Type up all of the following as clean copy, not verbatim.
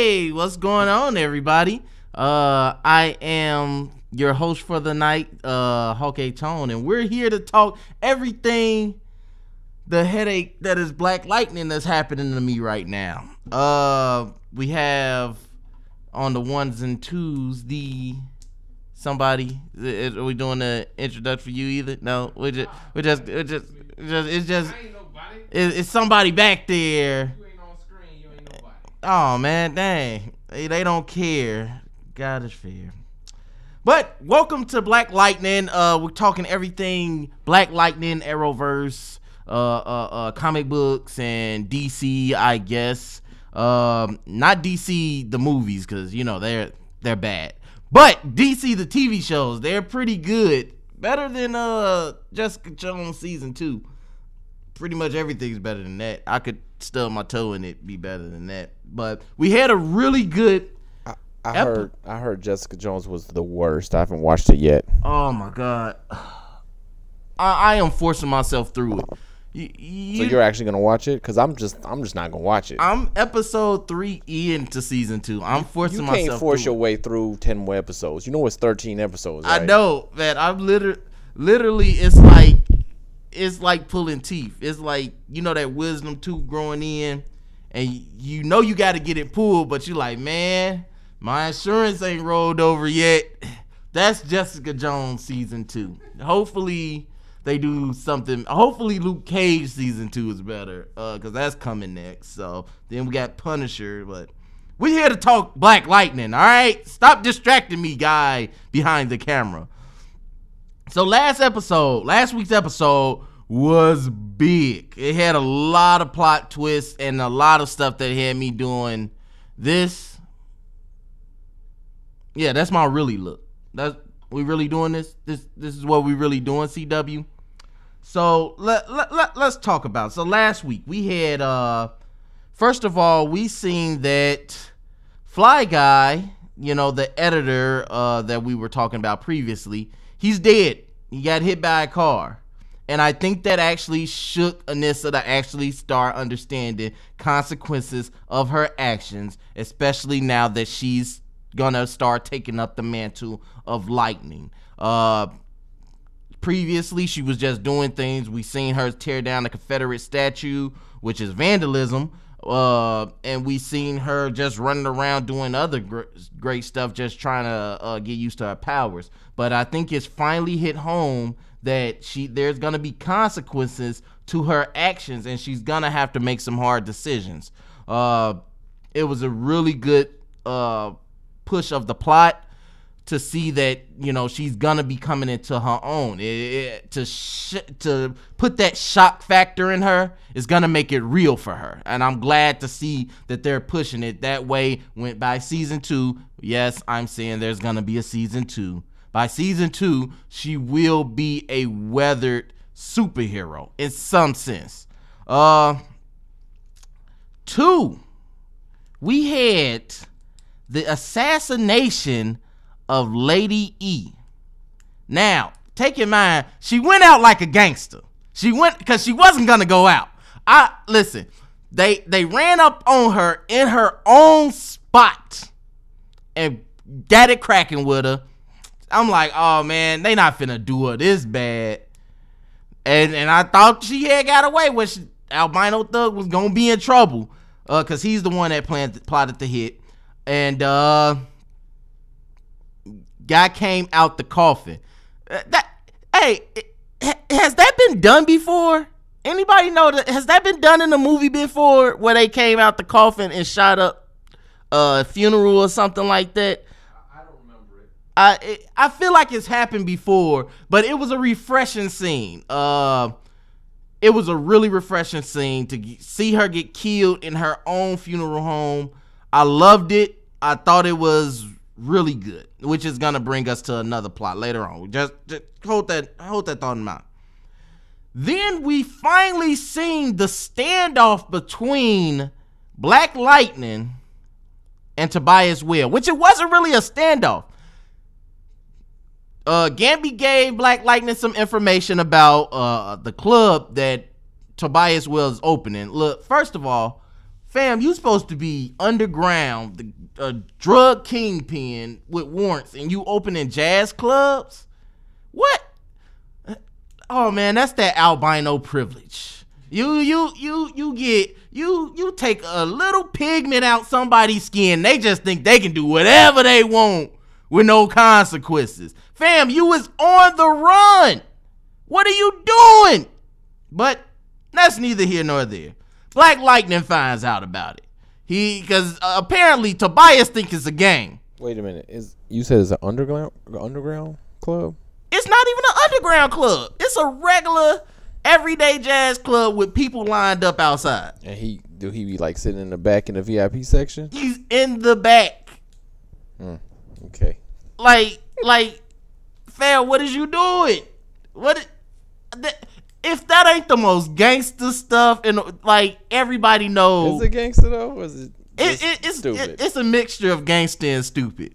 Hey, what's going on, everybody? I am your host for the night, Hawk Tone, and we're here to talk everything the headache that is Black Lightning that's happening to me right now. We have on the ones and twos somebody. Are we doing the introduction for you either? No, it's somebody back there. You ain't on screen, you ain't nobody. Oh man, dang. They don't care. God is fair. But welcome to Black Lightning. We're talking everything Black Lightning, Arrowverse, comic books, and DC, I guess. Not DC the movies, because you know they're bad. But DC the TV shows, they're pretty good. Better than Jessica Jones season 2. Pretty much everything's better than that. I could stub my toe and it be better than that. But we had a really good. I heard Jessica Jones was the worst. I haven't watched it yet. Oh my god, I am forcing myself through it. So you're actually gonna watch it? Because I'm just not gonna watch it. I'm episode 3 into season 2. I'm forcing myself. You can't force your way through 10 more episodes. You know it's 13 episodes. Right? I know, man. I'm literally it's like pulling teeth. It's like, you know, that wisdom tooth growing in, and you know you got to get it pulled, but you like, man, my insurance ain't rolled over yet. That's Jessica Jones season 2. Hopefully they do something. Hopefully Luke Cage season 2 is better, because that's coming next. So then we got Punisher, but we're here to talk Black Lightning, all right? Stop distracting me, guy behind the camera. So last week's episode was big. It had a lot of plot twists and a lot of stuff that had me doing this. Yeah, that's my really look. We really doing this? This is what we really doing, CW? So let's talk about it. So last week we had first of all, we seen that Fly Guy, you know, the editor that we were talking about previously, he's dead. He got hit by a car. And I think that actually shook Anissa to actually start understanding consequences of her actions, especially now that she's gonna start taking up the mantle of Lightning. Previously, she was just doing things. We seen her tear down the Confederate statue, which is vandalism. And we seen her just running around doing other great stuff, just trying to get used to her powers. But I think it's finally hit home that there's gonna be consequences to her actions, and she's gonna have to make some hard decisions. It was a really good push of the plot to see that, you know, she's gonna be coming into her own. To put that shock factor in her is gonna make it real for her, and I'm glad to see that they're pushing it that way. Went by season 2. Yes, I'm saying there's gonna be a season 2. By season 2, she will be a weathered superhero in some sense. 2, we had the assassination of Lady E. Now, take in mind, she went out like a gangster. She went because she wasn't gonna go out. Listen, they ran up on her in her own spot and got it cracking with her. I'm like, oh man, they not finna do her this bad. And I thought she had got away with Albino Thug was gonna be in trouble. Cause he's the one that plotted the hit. And guy came out the coffin. Has that been done before? Anybody know that? Has that been done in a movie before, where they came out the coffin and shot up a funeral or something like that? I don't remember it. I feel like it's happened before, but it was a refreshing scene. It was a really refreshing scene to see her get killed in her own funeral home. I loved it. I thought it was really good, which is gonna bring us to another plot later on. Just hold that thought in mind. Then we finally seen the standoff between Black Lightning and Tobias Will, which it wasn't really a standoff. Gambi gave Black Lightning some information about the club that Tobias Will is opening. Look, first of all, Fam, you supposed to be underground, a drug kingpin with warrants, and you opening jazz clubs? What? Oh man, that's that albino privilege. You take a little pigment out somebody's skin. They just think they can do whatever they want with no consequences. Fam, you was on the run. What are you doing? But that's neither here nor there. Black Lightning finds out about it. Because apparently Tobias thinks it's a game. Wait a minute. You said it's an underground club? It's not even an underground club. It's a regular, everyday jazz club with people lined up outside. And he be like sitting in the back in the VIP section? He's in the back. Okay. Like, fam, what is you doing? If that ain't the most gangster stuff, and like everybody knows, is it gangster though? Or is it's stupid? It's a mixture of gangster and stupid.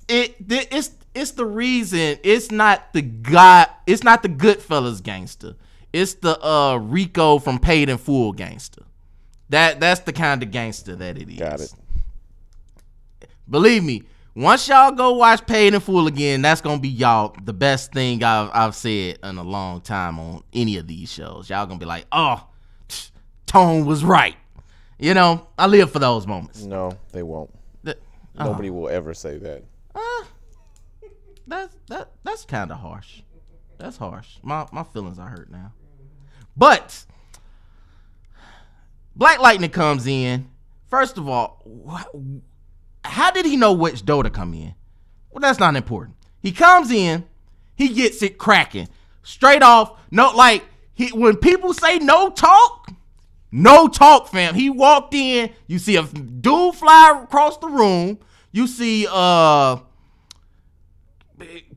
It's the reason it's not the Goodfellas gangster. It's the Rico from Paid in Full gangster. That's the kind of gangster that it is. Got it. Believe me. Once y'all go watch Paid in Full again, that's gonna be y'all the best thing I've said in a long time on any of these shows. Y'all gonna be like, oh, Tone was right. You know, I live for those moments. No, they won't. Nobody will ever say that. That's kind of harsh. That's harsh. My feelings are hurt now. But Black Lightning comes in. First of all, how did he know which door to come in? Well, that's not important. He comes in, he gets it cracking. Straight off, when people say no talk, fam. He walked in, you see a dude fly across the room, you see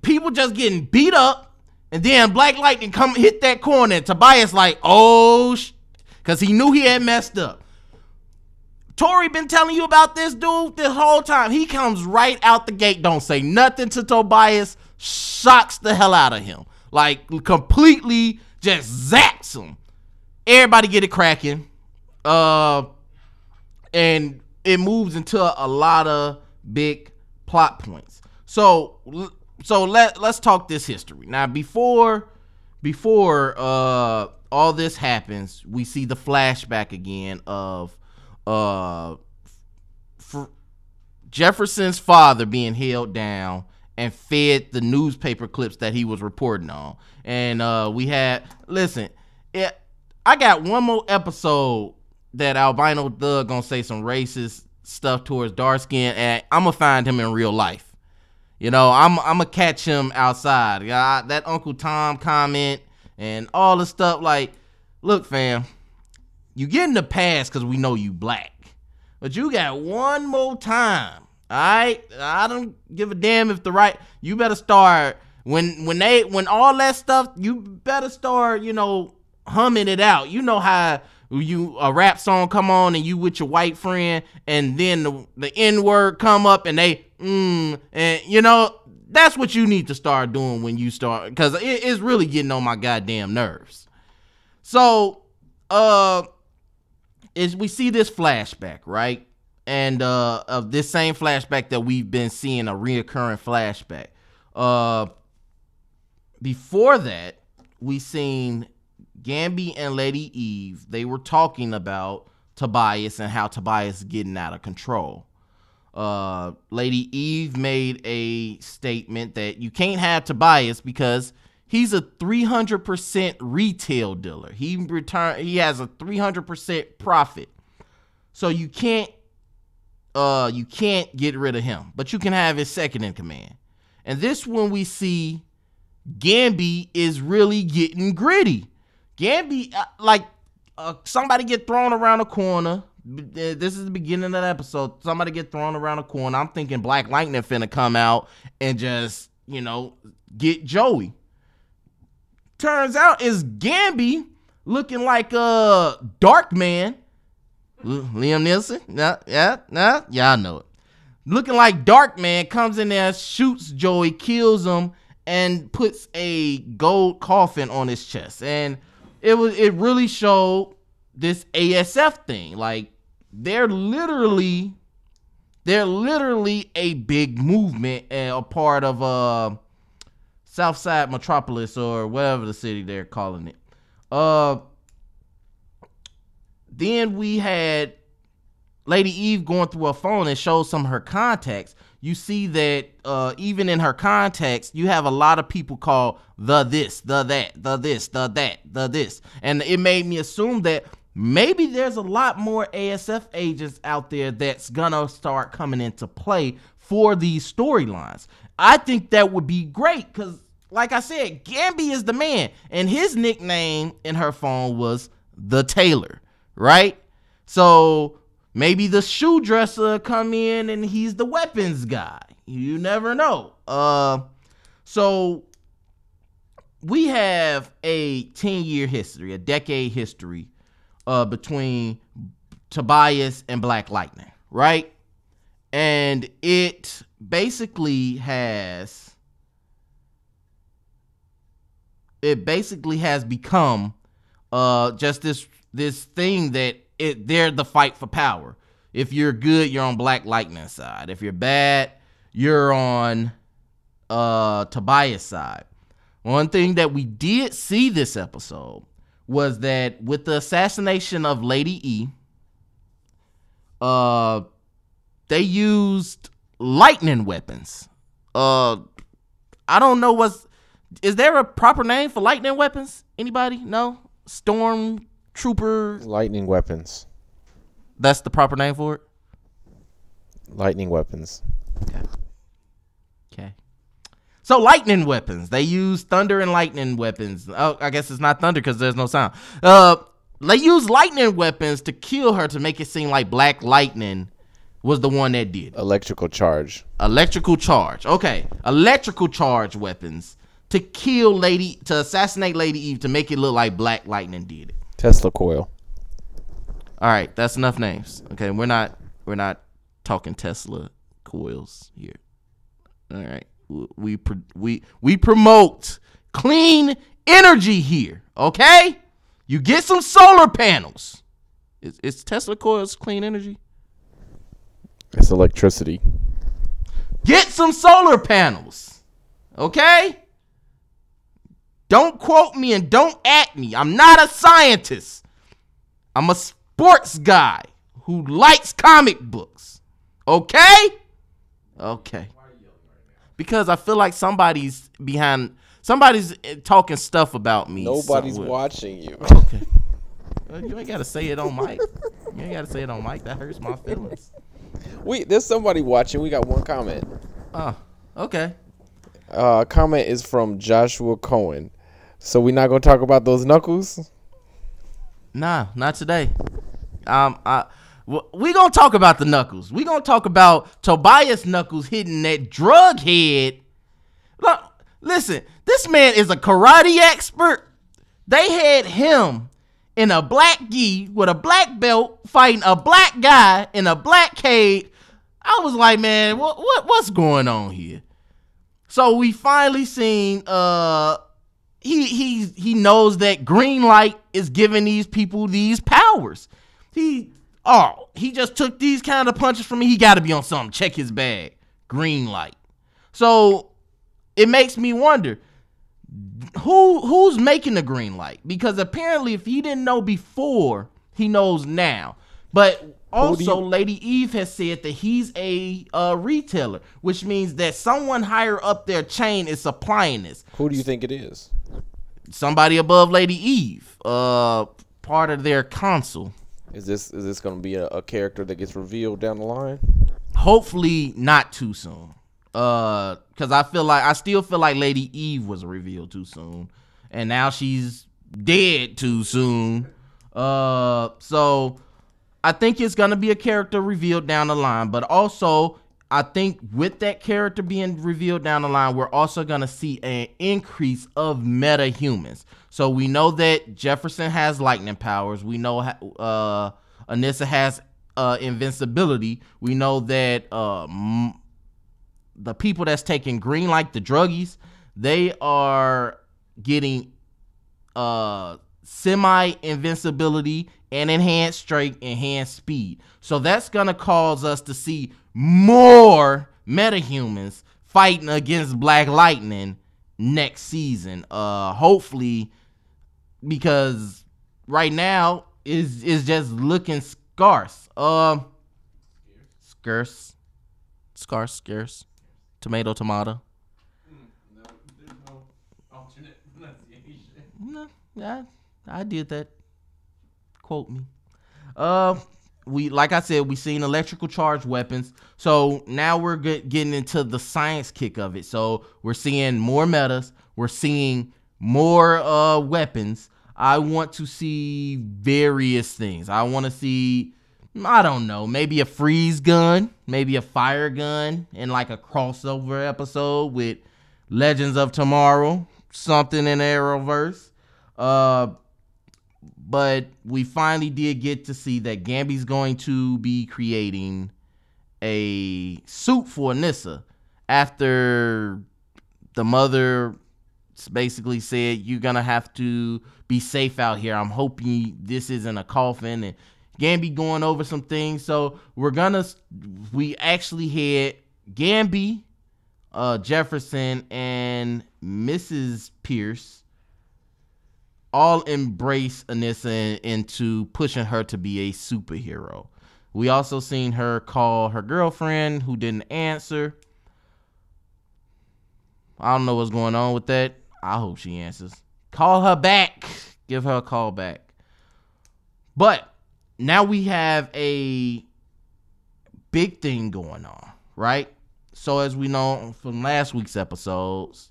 people just getting beat up, and then Black Lightning come hit that corner, and Tobias like, because he knew he had messed up. Tori been telling you about this dude this whole time. He comes right out the gate, don't say nothing to Tobias, shocks the hell out of him. Like, completely just zaps him. Everybody get it cracking. And it moves into a lot of big plot points. So let's talk this history. Now, before all this happens, we see the flashback again of Jefferson's father being held down and fed the newspaper clips that he was reporting on. And I got one more episode that Albino Thug gonna say some racist stuff towards dark skin, and I'm gonna find him in real life. You know, I'm gonna catch him outside. That Uncle Tom comment and all the stuff. Like, look, fam, you get in the past because we know you black, but you got one more time. All right, I don't give a damn if you better start when all that stuff. You better start, humming it out. You know how a rap song come on and you with your white friend, and then the N-word come up and they and that's what you need to start doing when you start, because it's really getting on my goddamn nerves. So we see this flashback, right? And of this same flashback that we've been seeing, a reoccurring flashback. Before that, we seen Gamby and Lady Eve. They were talking about Tobias and how Tobias is getting out of control. Lady Eve made a statement that you can't have Tobias because he's a 300% retail dealer. He has a 300% profit. So you can't get rid of him, but you can have his second in command. And this when we see Gamby is really getting gritty. Gamby, somebody get thrown around a corner. This is the beginning of the episode. Somebody get thrown around a corner. I'm thinking Black Lightning finna come out and just, get Joey. Turns out it's Gamby looking like a Dark Man. Liam Nielsen? Yeah, I know it. Looking like Dark Man comes in there, shoots Joey, kills him, and puts a gold coffin on his chest. And it really showed this ASF thing. Like, they're literally a big movement and a part of Southside Metropolis or whatever the city they're calling it. Then we had Lady Eve going through her phone and shows some of her contacts. You see that even in her contacts, you have a lot of people called the this, the that, the this, the that, the this. And it made me assume that maybe there's a lot more ASF agents out there that's gonna start coming into play for these storylines. I think that would be great because, like I said, Gamby is the man. And his nickname in her phone was The Tailor, right? So maybe the shoe dresser come in and he's the weapons guy. You never know. So we have a 10-year history, a decade history between Tobias and Black Lightning, right? And it basically has become just this thing that they're the fight for power. If you're good, you're on Black Lightning's side. If you're bad, you're on Tobias' side. One thing that we did see this episode was that with the assassination of Lady E, they used lightning weapons. I don't know is there a proper name for lightning weapons? Anybody? No? Storm Trooper lightning weapons. That's the proper name for it? Lightning weapons. Okay. So lightning weapons. They use thunder and lightning weapons. Oh, I guess it's not thunder because there's no sound. They use lightning weapons to kill her to make it seem like Black Lightning was the one that did it. Electrical charge. Okay. Electrical charge weapons to assassinate Lady Eve to make it look like Black Lightning did it. Tesla coil. All right, that's enough names. Okay, we're not talking Tesla coils here. All right, we promote clean energy here. Okay, you get some solar panels. Is Tesla coils clean energy? It's electricity. Get some solar panels. Okay. Don't quote me and don't at me. I'm not a scientist. I'm a sports guy who likes comic books. Okay? Okay. Because I feel like somebody's talking stuff about me. Nobody's watching you. Okay. Well, you ain't got to say it on mic. That hurts my feelings. There's somebody watching. We got one comment. Oh, okay. Comment is from Joshua Cohen. So we're not gonna talk about those knuckles? Nah, not today. We gonna talk about the knuckles. We gonna talk about Tobias Knuckles hitting that drug head. Look, listen, this man is a karate expert. They had him in a black gi with a black belt fighting a black guy in a black cage. I was like, man, what's going on here? So we finally seen he knows that green light is giving these people these powers. He just took these kind of punches from me. He got to be on something. Check his bag. Green light. So it makes me wonder who's making the green light, because apparently if he didn't know before, he knows now. But also, Lady Eve has said that he's a retailer, which means that someone higher up their chain is supplying this. Who do you think it is? Somebody above Lady Eve, part of their council. Is this going to be a character that gets revealed down the line? Hopefully not too soon. Because I still feel like Lady Eve was revealed too soon, and now she's dead too soon. So I think it's gonna be a character revealed down the line, but also I think with that character being revealed down the line, we're also gonna see an increase of meta humans. So we know that Jefferson has lightning powers. We know Anissa has invincibility. We know that the people that's taking green, like the druggies, they are getting semi invincibility and enhanced strength, enhanced speed. So that's going to cause us to see more metahumans fighting against Black Lightning next season. Hopefully, because right now is just looking scarce. Scarce. Tomato. No, there's no alternate pronunciation. No, I did that. Quote me. We, like I said, we seen electrical charged weapons. So now we're getting into the science kick of it. So we're seeing more metas. We're seeing more weapons. I want to see various things. I want to see, I don't know, maybe a freeze gun, maybe a fire gun in like a crossover episode with Legends of Tomorrow, something in the Arrowverse. But we finally did get to see that Gambi's going to be creating a suit for Anissa after the mother basically said, you're going to have to be safe out here. I'm hoping this isn't a coffin. And Gambi going over some things. So we actually had Gambi, Jefferson, and Mrs. Pierce all embrace Anissa into pushing her to be a superhero. We also seen her call her girlfriend who didn't answer. I don't know what's going on with that. I hope she answers. Call her back. Give her a call back. But now we have a big thing going on, right? So as we know from last week's episodes,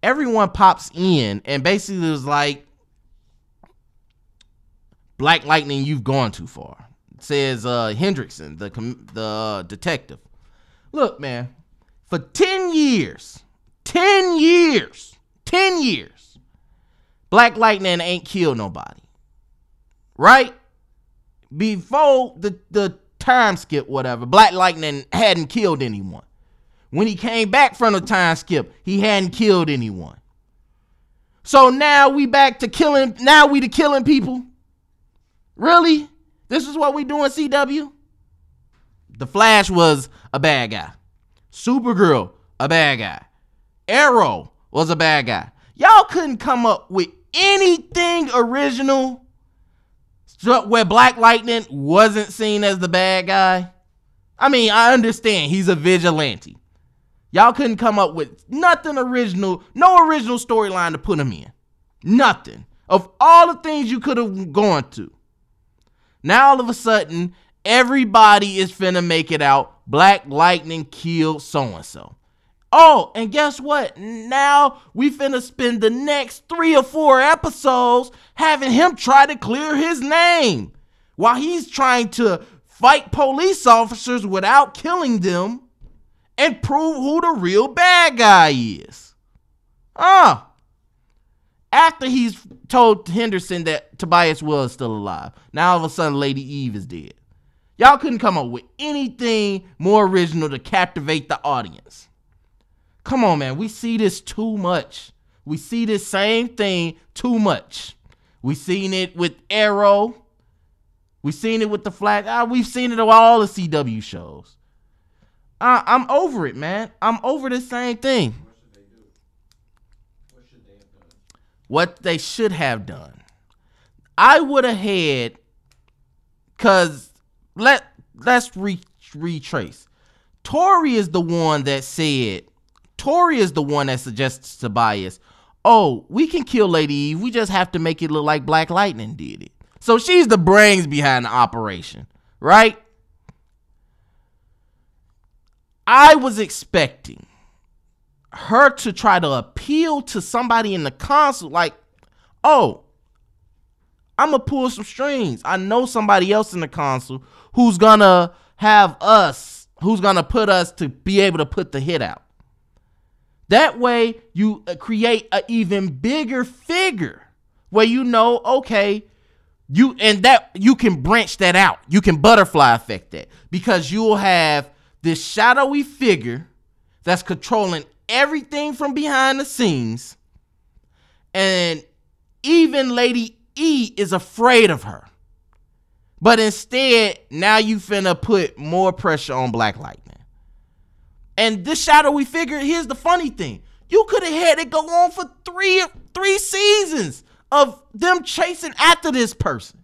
everyone pops in and basically was like, Black Lightning, you've gone too far. Says Hendrickson, the detective. Look, man, for 10 years, Black Lightning ain't killed nobody. Right? Before the time skip, whatever, Black Lightning hadn't killed anyone. When he came back from the time skip, he hadn't killed anyone. So now we back to killing. Now we to killing people. Really? This is what we doing, CW? The Flash was a bad guy. Supergirl, a bad guy. Arrow was a bad guy. Y'all couldn't come up with anything original where Black Lightning wasn't seen as the bad guy. I mean, I understand he's a vigilante. Y'all couldn't come up with nothing original, no original storyline to put him in. Nothing. Of all the things you could have gone to. Now all of a sudden, everybody is finna make it out. Black Lightning killed so-and-so. Oh, and guess what? Now we finna spend the next 3 or 4 episodes having him try to clear his name while he's trying to fight police officers without killing them and prove who the real bad guy is. After he's told Henderson that Tobias Will is still alive. Now all of a sudden Lady Eve is dead. Y'all couldn't come up with anything more original to captivate the audience. Come on, man. We see this too much. We see this same thing too much. We seen it with Arrow. We seen it with the Flash. We've seen it on all the CW shows. I'm over it, man. I'm over this same thing. What they should have done. I would have had, because let's retrace. Tori is the one that suggests to Tobias, oh, we can kill Lady Eve. We just have to make it look like Black Lightning did it. So she's the brains behind the operation, right? I was expecting her to try to appeal to somebody in the council, like, oh, I'm going to pull some strings. I know somebody else in the council who's going to put us to be able to put the hit out. That way you create an even bigger figure where you know, okay, you can branch that out. You can butterfly effect that, because you'll have this shadowy figure that's controlling everything from behind the scenes, And even Lady E is afraid of her. But instead, now you finna put more pressure on Black Lightning. And this shadowy figure, here's the funny thing. You could have had it go on for three seasons of them chasing after this person.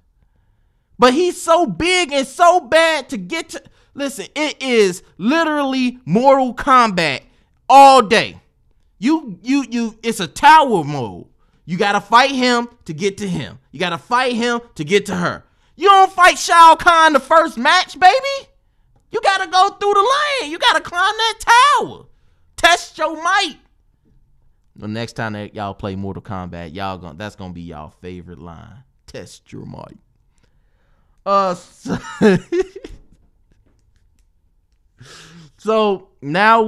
But he's so big and so bad to get to. Listen, it is literally Mortal Kombat all day. It's a tower mode. You gotta fight him to get to him. You gotta fight him to get to her. You don't fight Shao Kahn the first match, baby. You gotta go through the lane. You gotta climb that tower. Test your might. The next time that y'all play Mortal Kombat, that's gonna be y'all favorite line. Test your might. So now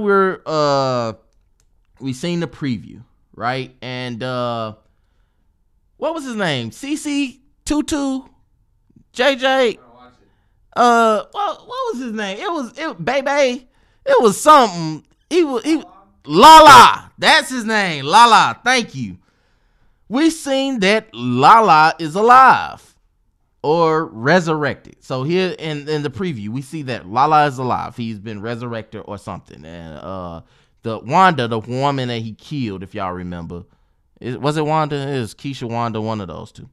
we seen the preview, right? And what was his name? CC Tutu JJ. What was his name? Baby. It was something. He Lala. That's his name. Lala. Thank you. We seen that Lala is alive or resurrected. So here in the preview, we see that Lala is alive. He's been resurrected or something. And the Wanda, the woman that he killed, if y'all remember, was it Wanda? It was Keisha, Wanda, one of those two.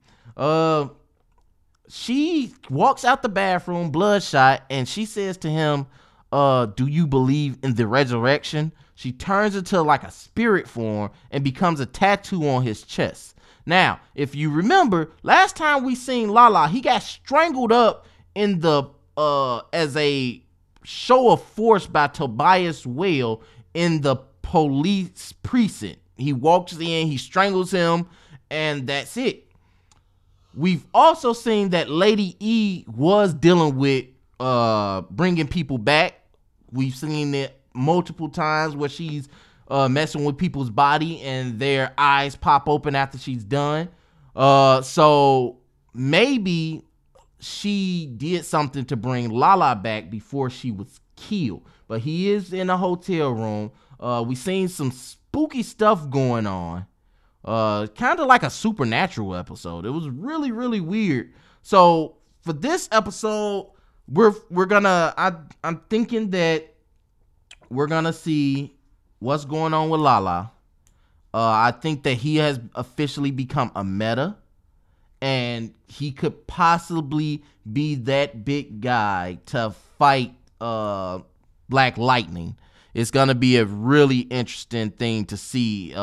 She walks out the bathroom, bloodshot, and she says to him, do you believe in the resurrection? She turns into like a spirit form and becomes a tattoo on his chest. Now, if you remember, last time we seen Lala, he got strangled up in the as a show of force by Tobias Whale in the police precinct. He walks in, he strangles him, and that's it. We've also seen that Lady E was dealing with bringing people back. We've seen it multiple times where she's messing with people's body and their eyes pop open after she's done. So maybe she did something to bring Lala back before she was killed. But he is in a hotel room. We've seen some spooky stuff going on. Kind of like a supernatural episode. It was really, really weird. So for this episode, I'm thinking that we're gonna see what's going on with Lala. I think that he has officially become a meta, and he could possibly be that big guy to fight Black Lightning. It's gonna be a really interesting thing to see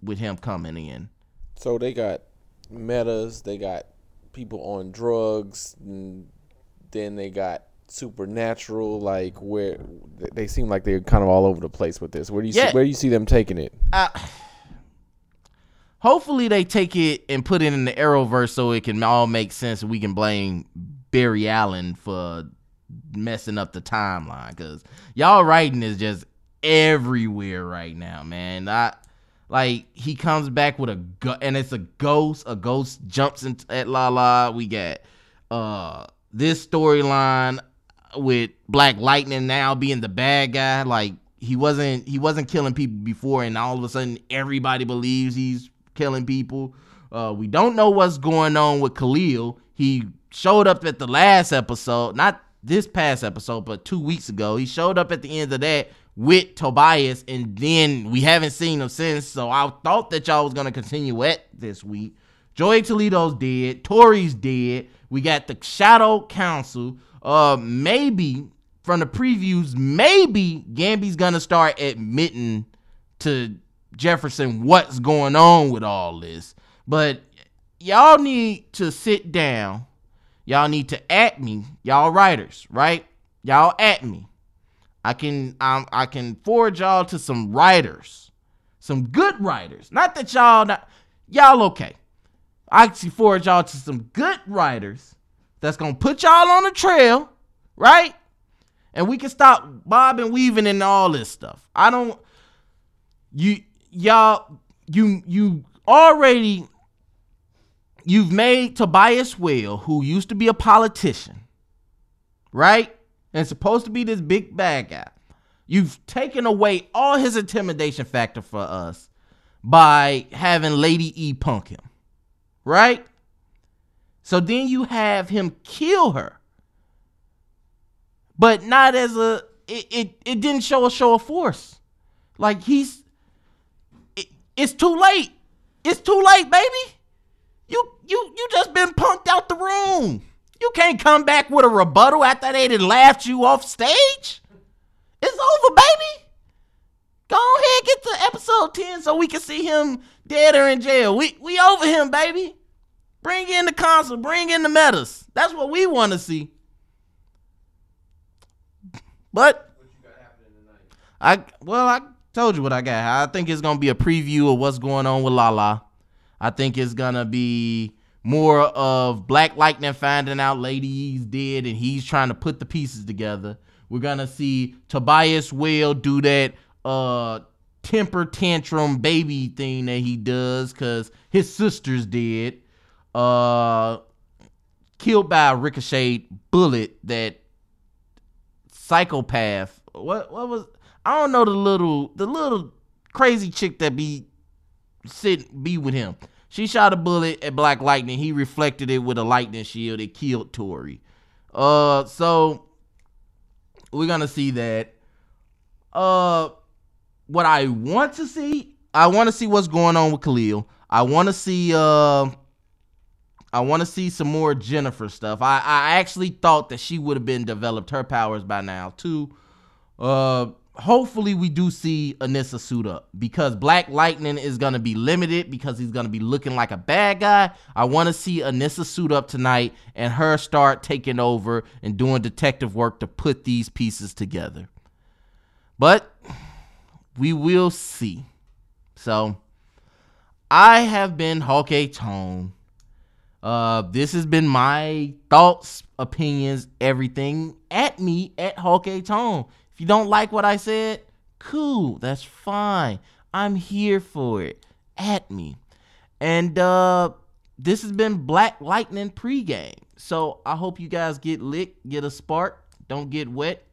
with him coming in. So they got metas, they got people on drugs, and then they got supernatural, like where they seem like they're kind of all over the place with this. Where do you see them taking it? Hopefully they take it and put it in the Arrowverse so it can all make sense and we can blame Barry Allen for messing up the timeline, because y'all writing is just everywhere right now, man. Like, he comes back with and it's a ghost. A ghost jumps at Lala. We got this storyline with Black Lightning now being the bad guy. Like, he wasn't killing people before, and all of a sudden everybody believes he's killing people. We don't know what's going on with Khalil. He showed up at the last episode, not this past episode, but 2 weeks ago. He showed up at the end of that with Tobias, and then we haven't seen him since. So I thought that y'all was gonna continue it this week. Joey Toledo's dead. Tori's dead. We got the Shadow Council. Maybe from the previews, maybe Gamby's gonna start admitting to Jefferson what's going on with all this. But y'all need to sit down. Y'all need to at me, y'all writers, right? Y'all at me. I can forward y'all to some writers, some good writers. Not that y'all okay. I can forward y'all to some good writers that's gonna put y'all on the trail, right? And we can stop bobbing, weaving, and all this stuff. You've made Tobias Whale, who used to be a politician, right? And supposed to be this big bad guy. You've taken away all his intimidation factor for us. by having Lady E punk him, right? So then you have him kill her, but not as a. It didn't show a show of force. Like it's too late. It's too late, baby. You just been punked out the room. You can't come back with a rebuttal after they done laughed you off stage. It's over, baby. Go ahead, get to episode 10 so we can see him dead or in jail. We over him, baby. Bring in the console. Bring in the metas. That's what we want to see. But what you got happening tonight? I told you what I got. I think it's gonna be a preview of what's going on with Lala. I think it's gonna be more of Black Lightning finding out Lady E's dead and he's trying to put the pieces together. We're gonna see Tobias Whale do that temper tantrum baby thing that he does because his sister's dead. Killed by a ricochet bullet that psychopath. What was, I don't know, the little crazy chick that be with him. She shot a bullet at Black Lightning. He reflected it with a lightning shield. It killed Tori. So we're gonna see that. What I want to see what's going on with Khalil. I want to see some more Jennifer stuff. I actually thought that she would have been developed her powers by now too. Hopefully we do see Anissa suit up because Black Lightning is going to be limited because he's going to be looking like a bad guy. I want to see Anissa suit up tonight and her start taking over and doing detective work to put these pieces together. But we will see. So I have been Hawk-A Tone. This has been my thoughts, opinions, everything. At me at Hawk-A Tone. If you don't like what I said, cool, that's fine. I'm here for it. At me. And this has been Black Lightning pregame. So I hope you guys get lit, get a spark, don't get wet.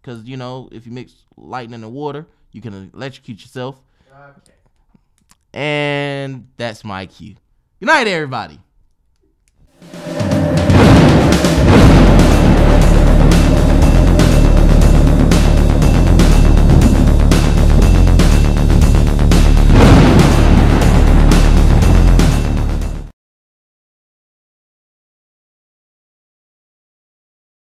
Because, you know, if you mix lightning and water, you can electrocute yourself. Okay. And that's my cue. Good night, everybody.